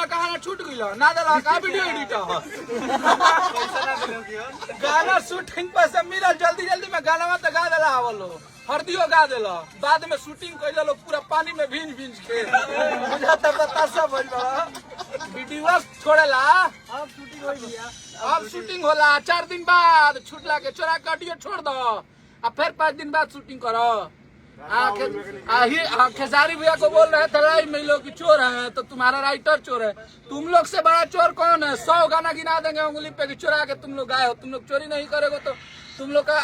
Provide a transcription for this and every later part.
वाला कहाना छूट गई ना दला का वीडियो एडिटर गाना शूटिंग पर से मिला जल्दी जल्दी में गाना में गा दला आवलो हरदियो गा देला बाद में शूटिंग कइला लोग पूरा पानी में भींज भींज के बुझाता बतासा भइल बा वीडियो छोड़ेला अब शूटिंग हो गया अब शूटिंग होला 4 दिन बाद छूटला के चोरा के ऑडियो छोड़ दो अब फिर 5 दिन बाद शूटिंग करो खेसारी भैया को बोल रहे थे लाई में लोग चोर है तो तुम्हारा राइटर चोर है तुम लोग से बड़ा चोर कौन है 100 गाना गिना देंगे उंगली पे कि चोरा के तुम लोग गाए हो तुम लोग चोरी नहीं करोगे तो तुम लोग का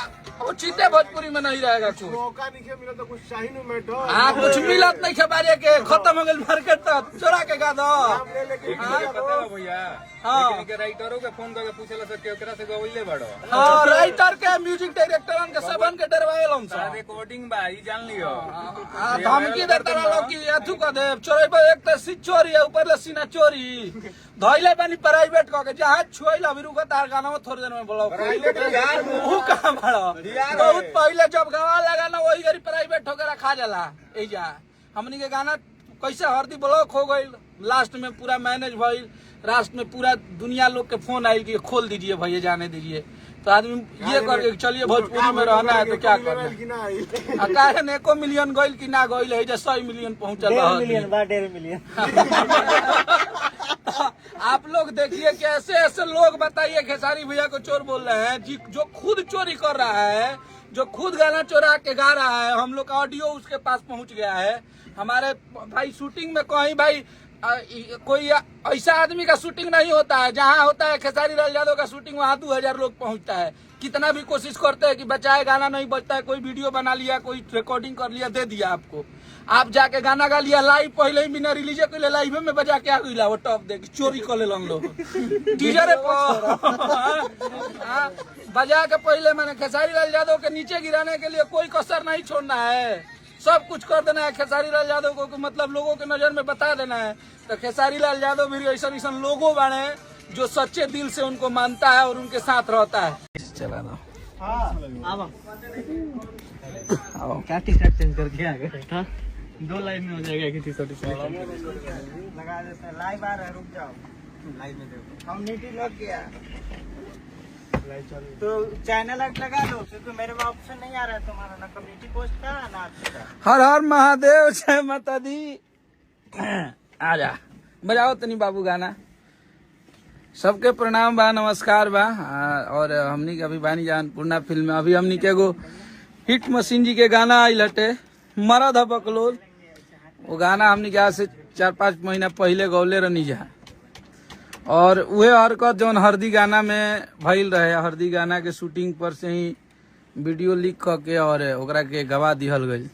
उचित भोजपुरी में नहीं रहेगा कुछ मौका नहीं मिला तो कुछ चाहिए बैठो हाँ कुछ मिलत नहीं खबारे के खत्म हो गई मार्केट तक चोरा के गा दो भैया राइटरों के फोन करके पूछेला सर केकरा से गवइले बड़ो हां राइटर के म्यूजिक डायरेक्टरन के सबन के डरवाएलम सर रिकॉर्डिंग बा ई जान लियो धमकी देता लोग की अथु क दे चोरी पर एक तो सी चोरी है ऊपर ले सीना चोरी धइले बानी प्राइवेट क के जहां छोइल अभी रुक तार गाना में थोड़ी देर में बोलो प्राइवेट यार मुंह का बड़ा बहुत पहले जब गवा लगा ना वही गरी प्राइवेट होकर रखा जाला एजा हमनी के गाना कैसे हरदी ब्लॉक हो गई लास्ट में पूरा मैनेज भइल राष्ट्र में पूरा दुनिया लोग के फोन आई कि खोल दीजिए भैया जाने दीजिए तो आदमी ये करके चलिए भोजपुरी में रहना है तो क्या करना है 1 मिलियन गइल कि ना गइल है 100 मिलियन पहुंचल 1.5 मिलियन आप लोग देखिए कि ऐसे ऐसे लोग बताइए खेसारी भैया को चोर बोल रहे हैं जो खुद चोरी कर रहा है जो खुद गाना चोरा के गा रहा है हम लोग का ऑडियो उसके पास पहुंच गया है हमारे भाई शूटिंग में कहीं भाई कोई ऐसा आदमी का शूटिंग नहीं होता है जहाँ होता है खेसारी लाल यादव का शूटिंग वहाँ 2000 लोग पहुँचता है कितना भी कोशिश करते हैं कि बचाए गाना नहीं बचता है कोई वीडियो बना लिया कोई रिकॉर्डिंग कर लिया दे दिया आपको आप जाके गाना गा लिया लाइव पहले ही बिना रिलीज के लाइव में बजा के आ गई वो टॉप दे चोरी कर ले लोग टीजर बजा के पहले मैंने खेसारी लाल यादव के नीचे गिराने के लिए कोई कसर नहीं छोड़ना है सब कुछ कर देना है खेसारी लाल यादव को मतलब लोगों के नजर में बता देना है तो खेसारी लाल यादव भी ऐसा ऐसा लोगों बने जो सच्चे दिल से उनको मानता है और उनके साथ रहता है चला ना क्या टी शर्ट चेंज करके आ गए 2 लाइन में हो जाएगा किसी छोटी सी लगा देते हैं लाइव आ रहा है रुक जाओ लाइव में देखो हम नीति लग गया तो चैनल लगा लो क्योंकि मेरे में ऑप्शन नहीं आ रहा है तुम्हारा ना कम्युनिटी पोस्ट का ना हर हर महादेव जय माता दी आजा बजाओ तनी बाबू गाना सबके प्रणाम बा नमस्कार बा और हमनी के अभी बानी जान पूर्णा फिल्म में अभी हमनी के एगो हिट मशीन जी के गाना आइल हटे मरद ह बकलोल वो गाना हमनी के आज से 4-5 महीना पहले गौले रहनी जा और उहे हरकत जौन हरदी गाना में भइल रहे हरदी गाना के शूटिंग पर से ही वीडियो लीक करके और ओकरा के गवा दिहल गई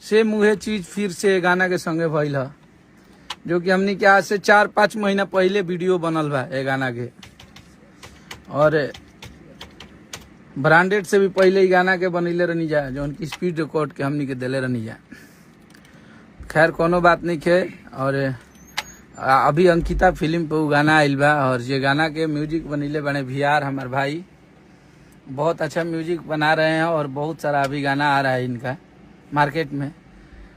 सेम उहे चीज फिर से गाना के संगे भइल है जो कि हमनी के आज से 4-5 महीना पहले वीडियो बनल बा ए गाना के और ब्रांडेड से भी पहले ही गाना के बनैले रहनी जा जौन की स्पीड रिकॉर्ड के हमनी के दिले रहनी जा खैर कोनो बात नहीं खे और अभी अंकिता फिल्म पे वो गाना आइल बा और ये गाना के म्यूजिक बनैले बने VR हमारे भाई बहुत अच्छा म्यूजिक बना रहे हैं और बहुत सारा अभी गाना आ रहा है इनका मार्केट में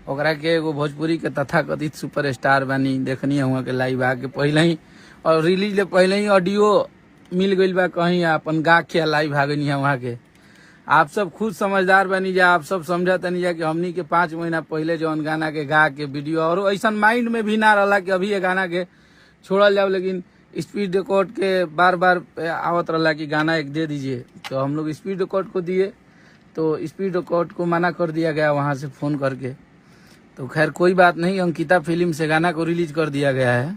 ओकरा के एगो भोजपुरी के तथाकथित सुपरस्टार बनी देखनी हुआ के लाइव आके पहले ही और रिलीज ले पहले ही ऑडियो मिल गई बा कहीं अपन गा के लाइव आ गई वहाँ के आप सब खुद समझदार बनी जा आप सब समझा तनी जा कि हमनी के 5 महीना पहले जौन गाना के गा के वीडियो और ऐसा माइंड में भी ना रहा कि अभी ये गाना के छोड़ल जाओ लेकिन स्पीड रिकॉर्ड के बार बार आवत रहा कि गाना एक दे दीजिए तो हम लोग स्पीड रिकॉर्ड को दिए तो स्पीड रिकॉर्ड को मना कर दिया गया वहाँ से फ़ोन करके तो खैर कोई बात नहीं अंकिता फिल्म से गाना को रिलीज कर दिया गया है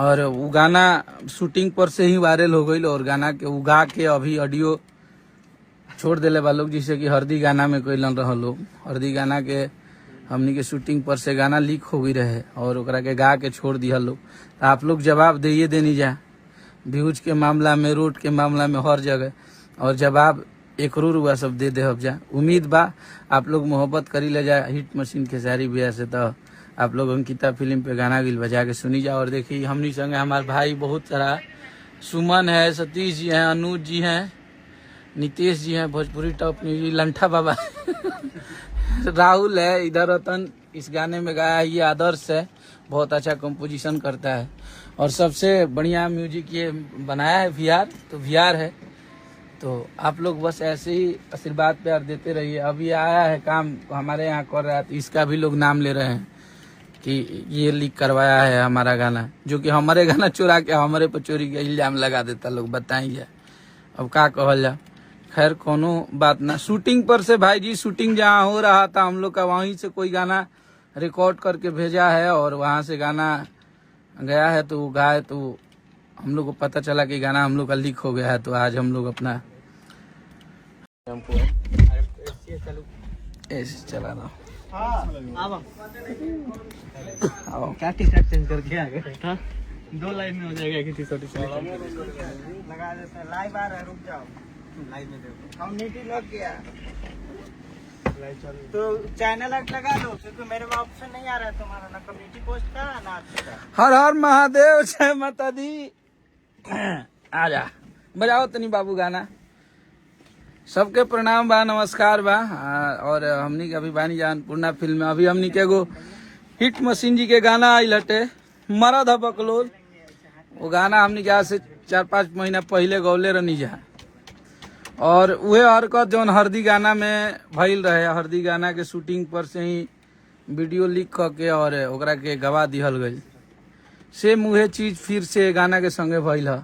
और वो गाना शूटिंग पर से ही वायरल हो गई और गाना के उगा के अभी ऑडियो छोड़ दिले बा लोग जिससे कि हरदी गाना में कोई लन रहा लोग हरदी गाना के हमनी के शूटिंग पर से गाना लीक हो गई रहे और ओकरा के गा के छोड़ दिया लोग तो आप लोग जवाब दे देनी जा व्यूज के मामला में रोड के मामला में हर जगह और जवाब एक रुआ सब दे अब जा उम्मीद बा आप लोग मोहब्बत करी ले जा हिट मशीन खेसारी भैया से तो आप लोग अंकिता फिल्म पे गाना गिल बजा के सुनी जा और देखिए हमनी संगे हमारे भाई बहुत सारा सुमन है सतीश जी हैं अनुज जी हैं नितेश जी हैं भोजपुरी टॉप न्यूज लंठा बाबा राहुल है इधर रतन इस गाने में गाया ये आदर्श है बहुत अच्छा कंपोजिशन करता है और सबसे बढ़िया म्यूजिक ये बनाया है वीआर, तो वीआर है। तो आप लोग बस ऐसे ही आशीर्वाद प्यार देते रहिए। अभी आया है काम हमारे यहाँ कर रहा है, तो इसका भी लोग नाम ले रहे हैं कि ये लीक करवाया है हमारा गाना, जो कि हमारे गाना चुरा के हमारे पर चोरी का इल्जाम लगा देता लोग। बताइए अब का कहल जा। खैर कोनो बात ना। शूटिंग पर से भाई जी, शूटिंग जहाँ हो रहा था हम लोग का, वहीं से कोई गाना रिकॉर्ड करके भेजा है और वहाँ से गाना गया है, तो वो गाए, तो हम लोग को पता चला कि गाना हम लोग का लीक हो गया है। तो आज हम लोग अपना ऐसे चला रहा हूँ। क्या टी शर्ट चेंज करके आ गए? हाँ, 2 लाइन में हो जाएगा किसी छोटी सी लगा देते हैं। लाइव आ रहा है, रुक जाओ, लाइव में देखो। हम नीति लग गया तो चैनल लगा दो, क्योंकि मेरे में ऑप्शन नहीं आ रहा है तुम्हारा, ना कम्युनिटी पोस्ट का ना आपका। हर हर महादेव, जय माता दी। आजा बजाओ तनी बाबू गाना। सबके प्रणाम बा, नमस्कार बा। और हमनी के अभी बानी जान पूर्णा फिल्म में अभी हमनी के एगो हिट मशीन जी के गाना आइल हटे, मरद है बकलोल। वो गाना हमनी के आज से 4-5 महीना पहले गौले रहनी जा, और उहे हरकत जौन हरदी गाना में भइल रहे, हरदी गाना के शूटिंग पर से ही वीडियो लीक करके और ओकरा के गवा दिहल गई। सेम उहे चीज फिर से गाना के संगे भइल है,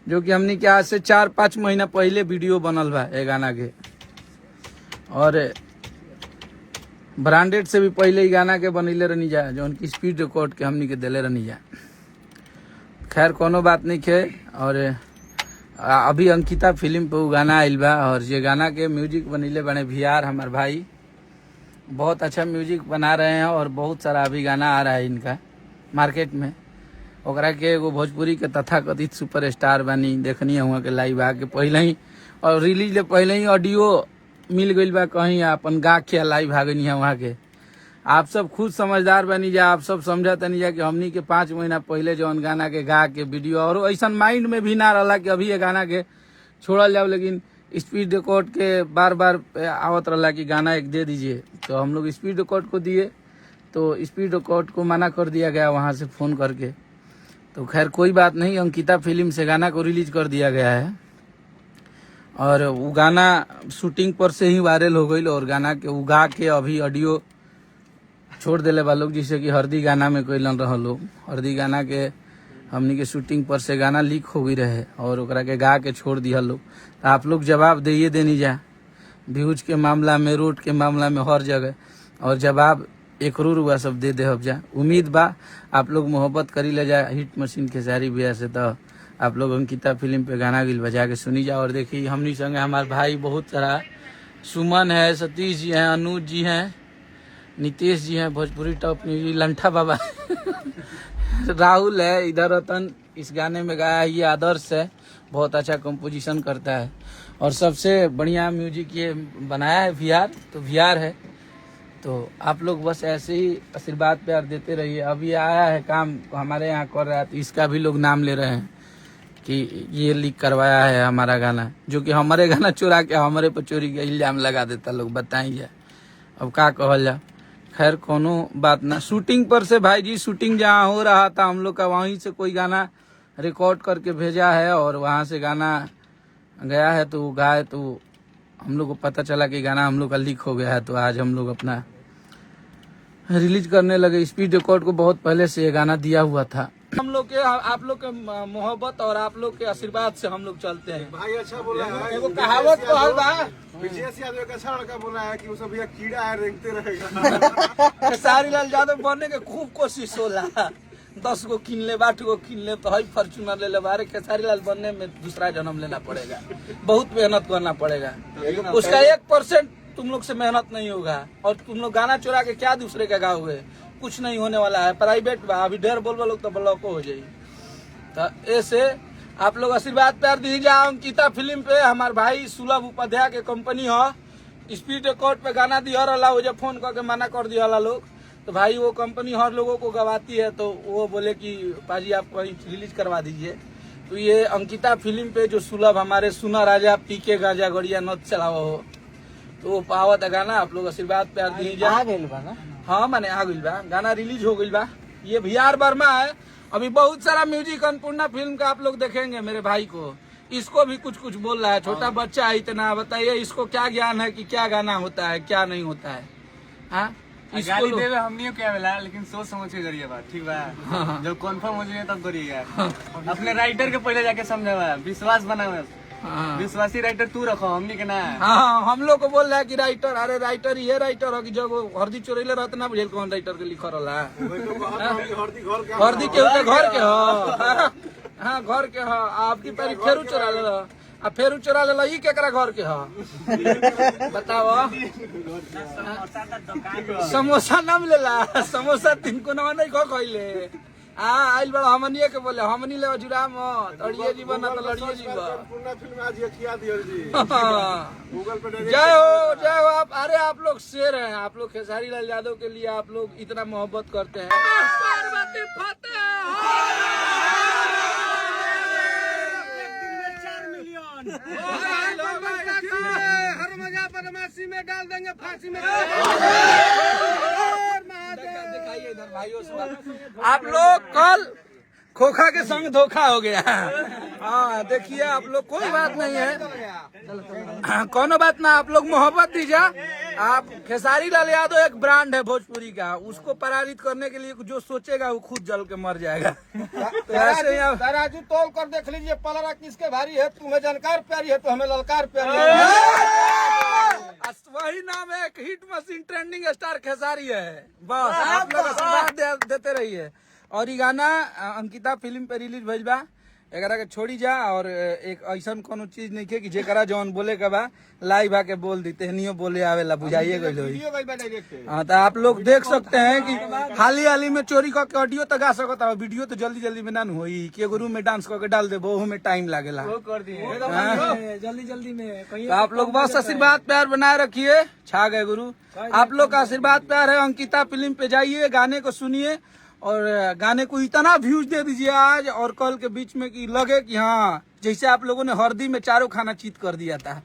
जो कि हमनी के आज से 4-5 महीना पहले वीडियो बनल बा ए गाना के, और ब्रांडेड से भी पहले ही गाना के बनैले रहनी जा, जौन की स्पीड रिकॉर्ड के हमनी के दिले रहनी जा। खैर कोनो बात नहीं खे। और अभी अंकिता फिल्म पे वो गाना आइल बा, और ये गाना के म्यूजिक बनैले बने वीआर हमार भाई, बहुत अच्छा म्यूजिक बना रहे हैं। और बहुत सारा अभी गाना आ रहा है इनका मार्केट में। ओकरा के एगो भोजपुरी के तथाकथित सुपरस्टार बनी, देखनी हुआ के लाइव आके पहले ही, और रिलीज ले पहले ही ऑडियो मिल गई बा कहीं, अपन गा के लाइव भागनी है वहाँ के। आप सब खुद समझदार बनी जा, आप सब समझा तनी जा कि हमनी के 5 महीना पहले जौन गाना के गा के वीडियो, और ऐसा माइंड में भी ना रहा कि अभी ये गाना के छोड़ल जाओ, लेकिन स्पीड रिकॉर्ड के बार बार आवत रहा कि गाना एक दे दीजिए। तो हम लोग स्पीड रिकॉर्ड को दिए, तो स्पीड रिकॉर्ड को मना कर दिया गया वहाँ से फ़ोन करके। तो खैर कोई बात नहीं, अंकिता फिल्म से गाना को रिलीज कर दिया गया है, और वो गाना शूटिंग पर से ही वायरल हो गई, और गाना के उगा के अभी ऑडियो छोड़ दिले बा लोग, जिससे कि हरदी गाना में कोई लन रहा लोग। हरदी गाना के हमनी के शूटिंग पर से गाना लीक हो गई रहे, और ओकरा के गा के छोड़ दिया लोग। तो आप लोग जवाब दिए देनी जा, व्यूज के मामला में, रोड के मामला में, हर जगह, और जवाब एक रुआ सब दे अब जा। उम्मीद बा आप लोग मोहब्बत करी ले जा हिट मशीन के सारी बिया से। तो आप लोग अंकिता फिल्म पे गाना गिल बजा के सुनी जा। और देखिए हमनी संगे हमारे भाई बहुत सारा, सुमन है, सतीश जी हैं, अनुज जी हैं, नितेश जी हैं, भोजपुरी टॉप न्यूज, लंठा बाबा राहुल है, इधर रतन इस गाने में गाया है। ये आदर्श है, बहुत अच्छा कंपोजिशन करता है, और सबसे बढ़िया म्यूजिक ये बनाया है वीआर, तो वीआर है। तो आप लोग बस ऐसे ही आशीर्वाद प्यार देते रहिए। अभी आया है काम हमारे यहाँ कर रहा है, तो इसका भी लोग नाम ले रहे हैं कि ये लीक करवाया है हमारा गाना, जो कि हमारे गाना चुरा के हमारे पर चोरी का इल्जाम लगा देता लोग। बताइए अब का कहल जा। खैर कोनो बात ना। शूटिंग पर से भाई जी, शूटिंग जहाँ हो रहा था हम लोग का, वहीं से कोई गाना रिकॉर्ड करके भेजा है, और वहाँ से गाना गया है, तो वो गाए, तो हम लोग को पता चला कि गाना हम लोग का लीक हो गया है। तो आज हम लोग अपना रिलीज करने लगे। स्पीड रिकॉर्ड को बहुत पहले से ये गाना दिया हुआ था। हम लोग के, आप लोग के मोहब्बत और आप लोग के आशीर्वाद से हम लोग चलते हैं। भाई अच्छा बोला है। एगो कहावत कहल बा, विजय यादव एक अच्छा लड़का बोला है कि वो सब भैया कीड़ा है, रेंगते रहेगा। खेसारी लाल यादव बनने के खूब कोशिश होला, 10 गो किन ले, 8 गो किन ले, तो हई फॉर्चूनर ले ले। बारे खेसारी लाल बनने में दूसरा जन्म लेना पड़ेगा, बहुत मेहनत करना पड़ेगा। उसका 1% तुम लोग से मेहनत नहीं होगा, और तुम लोग गाना चुरा के क्या दूसरे का गाओगे, कुछ नहीं होने वाला है। प्राइवेट बा, अभी ढेर बोल लोग तो ब्लॉको हो जाये। तो ऐसे आप लोग आशीर्वाद प्यार दीजिए। अंकिता फिल्म पे हमारे भाई सुलभ उपाध्याय के कंपनी हो, स्पीड रिकॉर्ड पे गाना दिया रहा, वो जब फोन करके मना कर दिया लोग, तो भाई वो कंपनी हर लोगों को गवाती है। तो वो बोले कि पाजी आप कहीं रिलीज करवा दीजिए। तो ये अंकिता फिल्म पे जो सुलभ हमारे सुना राजा पीके गाजा गड़िया नत चलावा हो, तो वो पावत गाना आप लोग आशीर्वाद प्यार दीजिए। हाँ माने आ गई बा, गाना रिलीज हो गई बा, ये VR वर्मा है। अभी बहुत सारा म्यूजिक अन्नपूर्णा फिल्म का आप लोग देखेंगे मेरे भाई को, इसको भी कुछ कुछ बोल रहा है। छोटा बच्चा है इतना, बताइए इसको क्या ज्ञान है कि क्या गाना होता है क्या नहीं होता है। हाँ गाली देवे हमनियो क्या मिला, लेकिन सोच समझ के करिए बात, ठीक बा। जब कंफर्म हो जाए तब करिएगा। अपने राइटर के पहले जाके समझावा, विश्वास बनावे। विश्वासी राइटर तू रखो, हमनी के ना। हाँ हम लोग को बोल रहा है कि राइटर, अरे राइटर ये राइटर हो कि जब हरदी चोरेले रहता ना बुझेल कौन राइटर के लिखल रहा। हरदी के घर के हो, हाँ घर के हो। आपकी पैरी फेरू चोरा ले, आ फेरू चोरा ले ई केकरा घर के हो बताओ। समोसा ना मिलेला, समोसा 3 कोना नहीं खइले। आइल बड़ा हमनिए के बोले, हमनी ले जुड़ा मत, अड़िए जीवन ना तो लड़िए जीवन। अन्नपूर्णा फिल्म आज ये खिया दिया जी। गूगल पे जय हो आप। अरे आप लोग शेर हैं, आप लोग खेसारी लाल यादव के लिए आप लोग इतना मोहब्बत करते हैं। हर मजा बदमाशी में डाल देंगे, फांसी में। दिखाइए इधर भाइयों से। आप लोग कल खोखा के संग धोखा हो गया। हाँ देखिए आप लोग, कोई बात नहीं है, कोनो बात ना। आप लोग मोहब्बत दीजिए। आप खेसारी लाल यादव एक ब्रांड है भोजपुरी का, उसको पराजित करने के लिए जो सोचेगा वो खुद जल के मर जाएगा। तो ऐसे ही तराजू तोल कर देख लीजिए, पलरा किसके भारी है। तुम्हें जानकार प्यारी है तो हमें ललकार प्यारी है। वही नाम है, एक hit machine trending star Khesari है। बस आप लोग आशीर्वाद देते रहिए। और ये गाना अंकिता फिल्म पे रिलीज भइल बा, एकरा के छोड़ी जा। और एक ऐसा कोनो चीज नहीं है कि जेकरा जौन बोले के बा लाइव आके बोल दी, तेहनियो बोले आवेला, बुझाइए गई। हाँ तो आप लोग देख सकते हैं कि हाल में चोरी करके ऑडियो तो गा सकता है, वीडियो तो जल्दी जल्दी में ना होई कि एगो रूम में डांस करके डाल दे, वो में टाइम लागेला जल्दी में। तो आप लोग बस आशीर्वाद प्यार बनाए रखिए। छा गए गुरु, आप लोग का आशीर्वाद प्यार है। अंकिता फिल्म पे जाइए, गाने को सुनिए और गाने को इतना व्यूज दे दीजिए आज और कल के बीच में कि लगे कि हाँ, जैसे आप लोगों ने हरदी में 4 खाना चीत कर दिया था।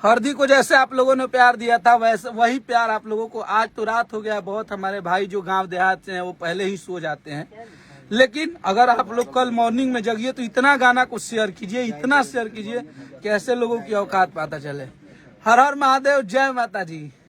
हरदी को जैसे आप लोगों ने प्यार दिया था, वैसे वही प्यार आप लोगों को। आज तो रात हो गया, बहुत हमारे भाई जो गांव देहात से हैं वो पहले ही सो जाते हैं, लेकिन अगर आप लोग कल मॉर्निंग में जगिए तो इतना गाना को शेयर कीजिए, इतना शेयर कीजिए कि ऐसे लोगों की औकात पता चले। हर हर महादेव, जय माता जी।